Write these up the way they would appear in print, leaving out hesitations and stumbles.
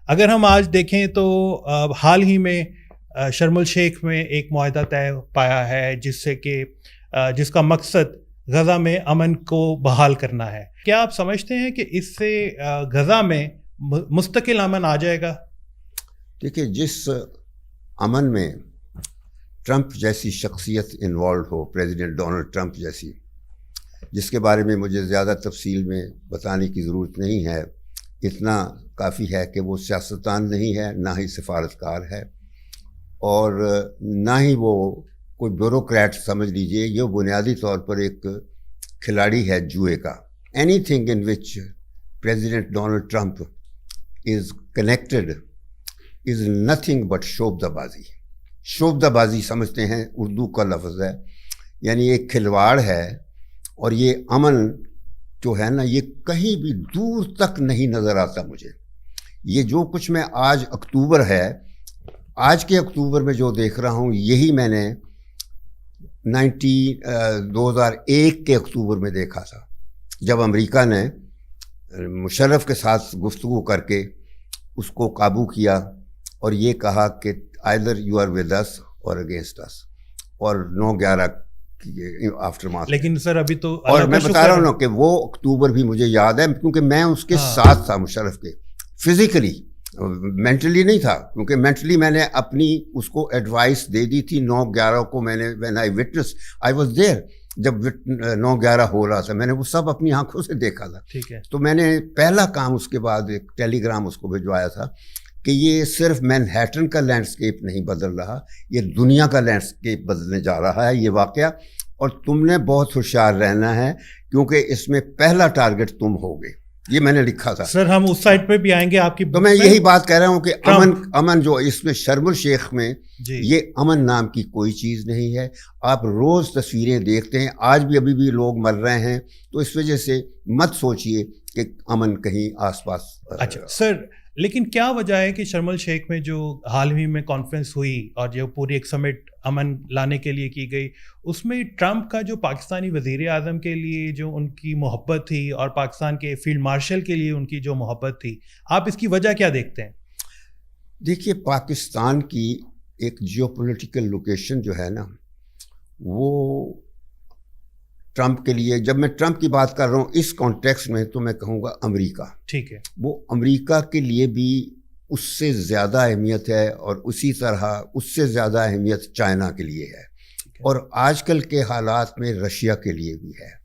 अगर हम आज देखें तो हाल ही में शर्म शेख में एक मुआहदा तय पाया है जिससे कि जिसका मकसद गज़ा में अमन को बहाल करना है। क्या आप समझते हैं कि इससे गज़ा में मुस्तकिल अमन आ जाएगा? देखिए, जिस अमन में ट्रंप जैसी शख्सियत इन्वॉल्व हो, प्रेसिडेंट डोनाल्ड ट्रंप जैसी, जिसके बारे में मुझे ज़्यादा तफसील में बताने की ज़रूरत नहीं है, इतना काफ़ी है कि वो सियासतदान नहीं है, ना ही सिफारतकार है और ना ही वो कोई ब्यूरोक्रेट समझ लीजिए। ये बुनियादी तौर पर एक खिलाड़ी है जुए का। Anything in which president Donald Trump is connected is nothing but शोबदाबाजी। शोबदाबाजी समझते हैं, उर्दू का लफ्ज़ है, यानी एक खिलवाड़ है। और ये अमन जो है ना, ये कहीं भी दूर तक नहीं नज़र आता मुझे। ये जो कुछ मैं आज अक्टूबर है, आज के अक्टूबर में जो देख रहा हूँ, यही मैंने 2001 के अक्टूबर में देखा था, जब अमेरिका ने मुशर्रफ के साथ गुफ्तगू करके उसको काबू किया और ये कहा कि either you are with us or against अस, और 9/11 आफ्टर मास। लेकिन सर अभी तो और मैं बता रहा हूँ ना कि वो अक्टूबर भी मुझे याद है, क्योंकि मैं उसके साथ था, मुशर्रफ के। फिजिकली, मेंटली नहीं था, क्योंकि मेंटली मैंने अपनी उसको एडवाइस दे दी थी। 9/11 को मैंने, when I witness, I was there जब 9/11 हो रहा था, मैंने वो सब अपनी आंखों से देखा था। ठीक है। तो मैंने पहला काम उसके बाद एक टेलीग्राम उसको भिजवाया था कि ये सिर्फ मैनहट्टन का लैंडस्केप नहीं बदल रहा, ये दुनिया का लैंडस्केप बदलने जा रहा है ये वाकया, और तुमने बहुत होशियार रहना है क्योंकि इसमें पहला टारगेट तुम होगे। ये मैंने लिखा था। सर हम उस साइड पे भी आएंगे आपकी। तो मैं यही बात कह रहा हूँ कि अमन जो इसमें शर्म शेख में, ये अमन नाम की कोई चीज़ नहीं है। आप रोज़ तस्वीरें देखते हैं, आज भी अभी भी लोग मर रहे हैं, तो इस वजह से मत सोचिए कि अमन कहीं आसपास। अच्छा सर, लेकिन क्या वजह है कि शर्म शेख में जो हाल ही में कॉन्फ्रेंस हुई और जो पूरी एक समिट अमन लाने के लिए की गई, उसमें ट्रंप का जो पाकिस्तानी वज़ीर आज़म के लिए जो उनकी मोहब्बत थी और पाकिस्तान के फील्ड मार्शल के लिए उनकी जो मोहब्बत थी, आप इसकी वजह क्या देखते हैं? देखिए, पाकिस्तान की एक जियोपॉलिटिकल लोकेशन जो है ना, वो ट्रंप के लिए, जब मैं ट्रंप की बात कर रहा हूँ इस कॉन्टेक्स्ट में, तो मैं कहूँगा अमेरिका। ठीक है। वो अमेरिका के लिए भी उससे ज़्यादा अहमियत है, और उसी तरह उससे ज़्यादा अहमियत चाइना के लिए है, और आजकल के हालात में रशिया के लिए भी है।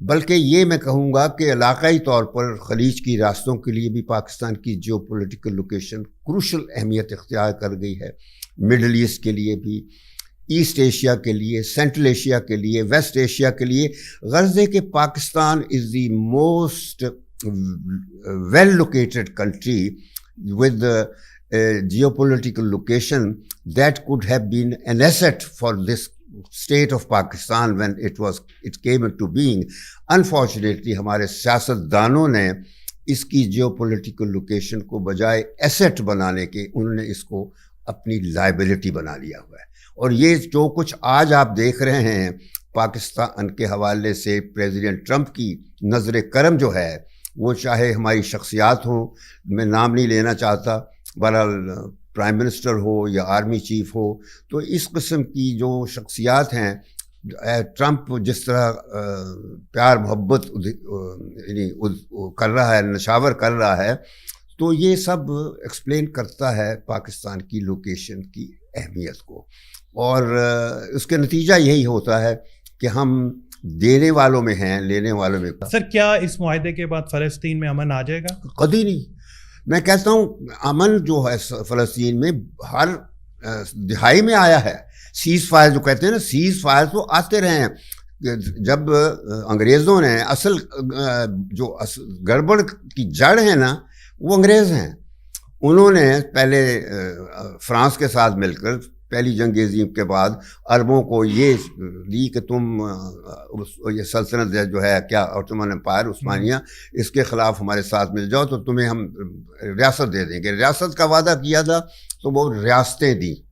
बल्कि ये मैं कहूँगा कि इलाक़ाई तौर पर ख़लीज की रास्तों के लिए भी पाकिस्तान की जियोपॉलिटिकल लोकेशन क्रूशल अहमियत इख्तियार कर गई है। मिडल ईस्ट के लिए भी, ईस्ट एशिया के लिए, सेंट्रल एशिया के लिए, वेस्ट एशिया के लिए। गर्ज़ है कि Pakistan is the most well located country with geopolitical location that could have been an asset for this state of Pakistan when it came into being. Unfortunately, हमारे सियासतदानों ने इसकी geopolitical location को बजाय asset बनाने के, उन्होंने इसको अपनी लाइबिलिटी बना लिया हुआ है। और ये जो कुछ आज आप देख रहे हैं पाकिस्तान के हवाले से, प्रेसिडेंट ट्रंप की नज़र करम जो है, वो चाहे हमारी शख्सियात हो, मैं नाम नहीं लेना चाहता, बहरहाल प्राइम मिनिस्टर हो या आर्मी चीफ हो, तो इस किस्म की जो शख्सियात हैं, ट्रंप जिस तरह प्यार मोहब्बत कर रहा है, नशावर कर रहा है, तो ये सब एक्सप्लेन करता है पाकिस्तान की लोकेशन की अहमियत को। और उसके नतीजा यही होता है कि हम देने वालों में हैं, लेने वालों में। सर क्या इस मुआहदे के बाद फ़लस्तीन में अमन आ जाएगा? कभी नहीं। मैं कहता हूँ अमन जो है फ़लस्तीन में हर दिहाई में आया है। सीज़ फायर जो कहते हैं ना, सीज़ फायर तो आते रहे हैं। जब अंग्रेज़ों ने असल जो गड़बड़ की जड़ है ना, वो अंग्रेज़ हैं। उन्होंने पहले फ्रांस के साथ मिलकर पहली जंग अज़ीम के बाद अरबों को ये दी कि तुम ये सल्तनत जो है क्या, ऑटोमन एम्पायर, उस्मानिया, इसके ख़िलाफ़ हमारे साथ मिल जाओ तो तुम्हें हम रियासत दे देंगे। रियासत का वादा किया था तो वो रियासतें दी,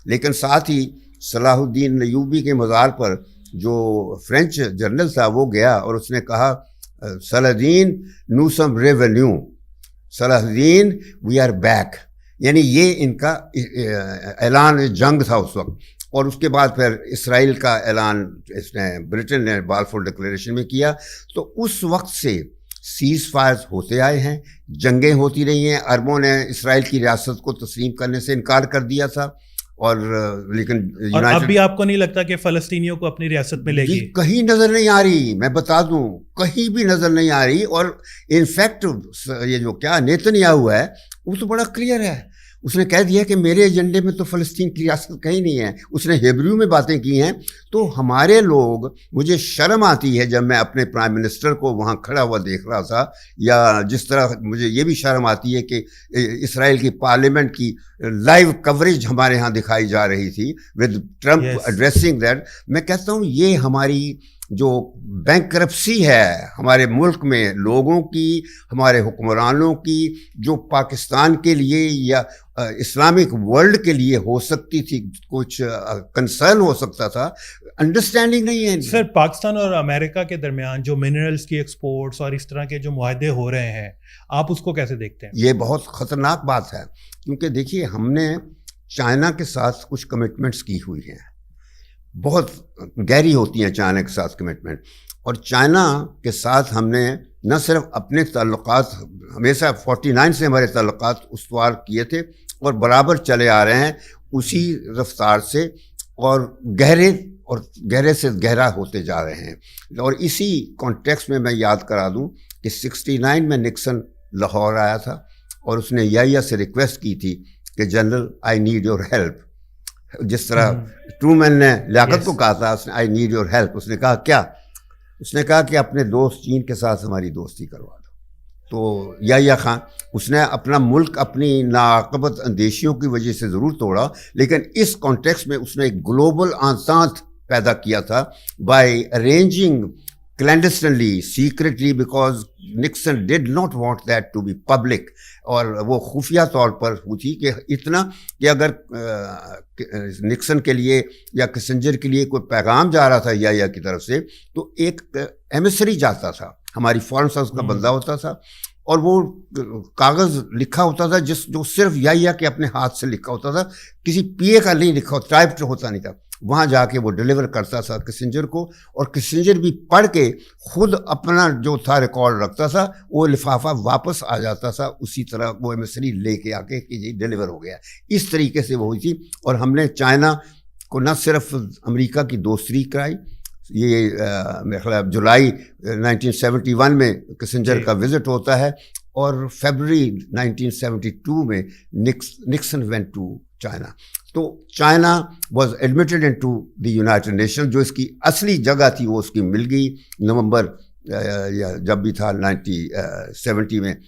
लेकिन साथ ही सलाहुद्दीन अय्यूबी के मज़ार पर जो फ्रेंच जनरल था वो गया और उसने कहा, सलाहुद्दीन नूसम रेवेन्यू, सलाहुद्दीन वी आर बैक, यानी ये इनका ऐलान जंग था उस वक्त। और उसके बाद फिर इसराइल का ऐलान इसने ब्रिटेन ने बालफोर डिक्लेरेशन में किया। तो उस वक्त से सीज़ फायर्स होते आए हैं, जंगें होती रही हैं। अरबों ने इसराइल की रियासत को तस्लीम करने से इनकार कर दिया था, और लेकिन और अब भी आपको नहीं लगता कि फ़लस्तीनियों को अपनी रियासत में लेगी? कहीं नज़र नहीं आ रही, मैं बता दूं, कहीं भी नज़र नहीं आ रही। और इनफैक्ट ये जो क्या नेतन्याहू है वो तो बड़ा क्लियर है, उसने कह दिया कि मेरे एजेंडे में तो फ़लस्तीन की रियासत कहीं नहीं है। उसने हिब्रू में बातें की हैं। तो हमारे लोग, मुझे शर्म आती है जब मैं अपने प्राइम मिनिस्टर को वहाँ खड़ा हुआ देख रहा था, या जिस तरह मुझे ये भी शर्म आती है कि इसराइल की पार्लियामेंट की लाइव कवरेज हमारे यहाँ दिखाई जा रही थी विद ट्रम्प एड्रेसिंग दैट। मैं कहता हूँ ये हमारी जो बैंकरप्सी है हमारे मुल्क में लोगों की, हमारे हुक्मरानों की, जो पाकिस्तान के लिए या इस्लामिक वर्ल्ड के लिए हो सकती थी, कुछ कंसर्न हो सकता था, अंडरस्टैंडिंग नहीं है। सर, पाकिस्तान और अमेरिका के दरमियान जो मिनरल्स की एक्सपोर्ट्स और इस तरह के जो मुआहदे हो रहे हैं, आप उसको कैसे देखते हैं? ये बहुत ख़तरनाक बात है, क्योंकि देखिए हमने चाइना के साथ कुछ कमिटमेंट्स की हुई हैं, बहुत गहरी होती हैं चाइना के साथ कमिटमेंट। और चाइना के साथ हमने न सिर्फ अपने ताल्लुकात, हमेशा 49 से हमारे ताल्लुकात उस्तवार किए थे और बराबर चले आ रहे हैं उसी रफ्तार से, और गहरे से गहरा होते जा रहे हैं। और इसी कॉन्टेक्स्ट में मैं याद करा दूं कि 69 में निक्सन लाहौर आया था और उसने याहिया से रिक्वेस्ट की थी कि general I need your help. जिस तरह ट्रूमैन ने लियाकत को कहा था, उसने आई नीड योर हेल्प, उसने कहा क्या? उसने कहा कि अपने दोस्त चीन के साथ हमारी दोस्ती करवा दो। तो याहिया खान, उसने अपना मुल्क अपनी नाअक़बत अंदेशियों की वजह से ज़रूर तोड़ा, लेकिन इस कॉन्टेक्स्ट में उसने एक ग्लोबल आंसात पैदा किया था by arranging clandestinely, secretly, because Nixon did not want that to be public। और वो खुफिया तौर पर हुई थी कि इतना कि अगर निक्सन के लिए या किसिंजर के लिए कोई पैगाम जा रहा था याहिया की तरफ से, तो एक एमिसरी जाता था, हमारी फॉरेन सर्विस का बंदा होता था, और वो कागज़ लिखा होता था जो सिर्फ याहिया के अपने हाथ से लिखा होता था, किसी पीए का नहीं लिखा, टाइप्ड होता नहीं था। वहाँ जाके वो डिलीवर करता था किसिंजर को, और किसिंजर भी पढ़ के खुद अपना जो था रिकॉर्ड रखता था, वो लिफाफा वापस आ जाता था उसी तरह वो एमिसरी लेके आके कि जी डिलीवर हो गया। इस तरीके से वो हुई थी। और हमने चाइना को न सिर्फ अमेरिका की दोस्ती कराई, ये मेरे ख्याल जुलाई 1971 में किसिंजर का विजिट होता है, और फरवरी 1972 में निक्सन वेंट टू चाइना। तो China was admitted into the United nation. जो इसकी असली जगह थी वो उसकी मिल गई नवंबर या जब भी था 1970 में।